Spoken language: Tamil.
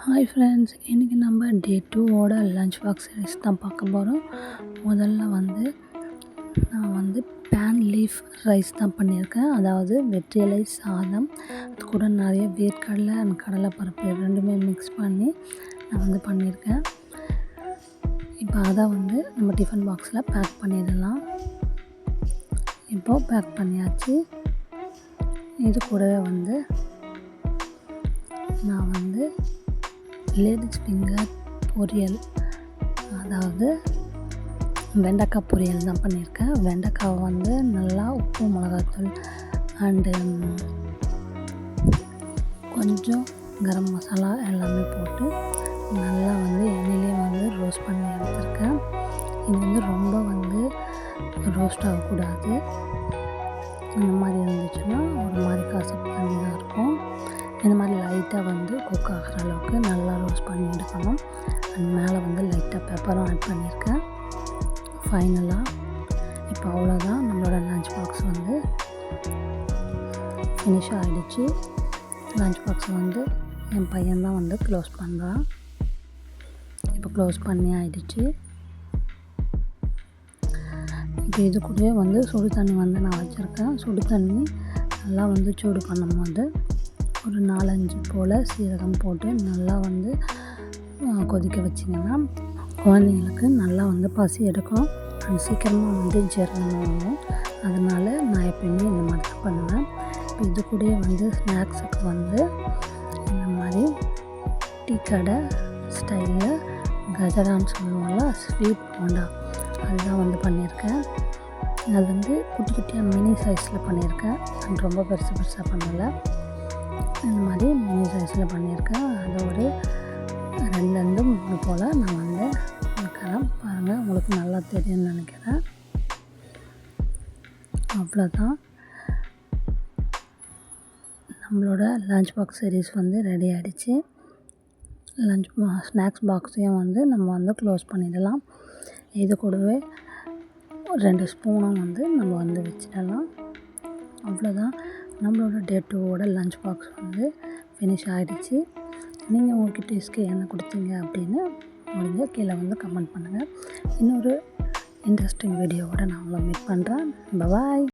ஹாய் ஃப்ரெண்ட்ஸ், இன்றைக்கி நம்ம டே 2ஓட லஞ்ச் பாக்ஸ் சீரிஸ் தான் பார்க்க போகிறோம். முதல்ல நான் பேன் லீஃப் ரைஸ் தான் பண்ணியிருக்கேன். அதாவது வெற்றிலை சாதம், அது கூட நிறைய வேர்க்கடலை அண்ட் கடலைப்பருப்பு ரெண்டுமே மிக்ஸ் பண்ணி நான் பண்ணியிருக்கேன். இப்போ அதை நம்ம டிஃபன் பாக்ஸில் பேக் பண்ணிடலாம். இப்போது பேக் பண்ணியாச்சு. இது கூடவே நான் லேடிஸ் ஃபிங்கர் பொரியல், அதாவது வெண்டைக்காய் பொரியல் தான் பண்ணியிருக்கேன். வெண்டைக்காவை நல்லா உப்பு மிளகாத்தூள் அண்டு கொஞ்சம் கரம் மசாலா எல்லாமே போட்டு நல்லா எண்ணெயிலே ரோஸ்ட் பண்ணி எடுத்திருக்கேன். இது ரொம்ப ரோஸ்ட் ஆகக்கூடாது. இந்த மாதிரி இருந்துச்சுன்னா ஒரு மாதிரி கசப்பு தண்ணி தான் இருக்கும். இந்த மாதிரி லைட்டாக குக் ஆகிற அளவுக்கு நல்லா ரோஸ்ட் பண்ணி எடுக்கணும். அண்ட் மேலே லைட்டாக பெப்பரும் ஆட் பண்ணியிருக்கேன். ஃபைனலாக இப்போ அவ்வளோதான், நம்மளோட லஞ்ச் பாக்ஸ் ஃபினிஷ் ஆகிடுச்சு. லஞ்ச் பாக்ஸ் என் பையன்தான் க்ளோஸ் பண்ணுறான். இப்போ க்ளோஸ் பண்ணி ஆகிடுச்சு. இப்போ இது கூடவே சுடு தண்ணி நான் வச்சுருக்கேன். சுடு தண்ணி நல்லா சூடு பண்ணும்போது ஒரு 4-5 போல் சீரகம் போட்டு நல்லா கொதிக்க வச்சிங்கன்னா குழந்தைங்களுக்கு நல்லா பசி எடுக்கும். அது சீக்கிரமாக ஜீரணமாகும். அதனால் நான் எப்பயுமே இந்த மாதிரி தான் பண்ணுவேன். இப்போ இது கூடயே ஸ்நாக்ஸுக்கு இந்த மாதிரி டீ கடை ஸ்டைலில் கஜரான்னு சொல்லுவாங்களா, ஸ்வீட் போண்டா, அதுதான் பண்ணியிருக்கேன். அது குட்டி குட்டியாக மினி சைஸில் பண்ணியிருக்கேன். அது ரொம்ப பெருசாக பண்ணலை. இந்த மாதிரி மினி சைஸில் பண்ணியிருக்கேன். அதை ஒரு 2-3 போல் நான் வைக்கிறேன். பாருங்கள், உங்களுக்கு நல்லா தெரியும்னு நினைக்கிறேன். அவ்வளோதான், நம்மளோட லஞ்ச் பாக்ஸ் சீரிஸ் ரெடி ஆகிடுச்சு. ஸ்நாக்ஸ் பாக்ஸையும் நம்ம க்ளோஸ் பண்ணிடலாம். இது கூடவே 2 ஸ்பூனும் நம்ம வச்சிடலாம். அவ்வளோதான், நம்மளோட டே 2ஓட லஞ்ச் பாக்ஸ் ஃபினிஷ் ஆகிடுச்சு. நீங்கள் உங்கள் கிட்டேஸ்க்கு என்ன கொடுத்தீங்க அப்படின்னு முடிஞ்ச கீழே கமெண்ட் பண்ணுங்கள். இன்னொரு இன்ட்ரெஸ்டிங் வீடியோவோட நான் உங்களை மீட் பண்ணுறேன். பாய்.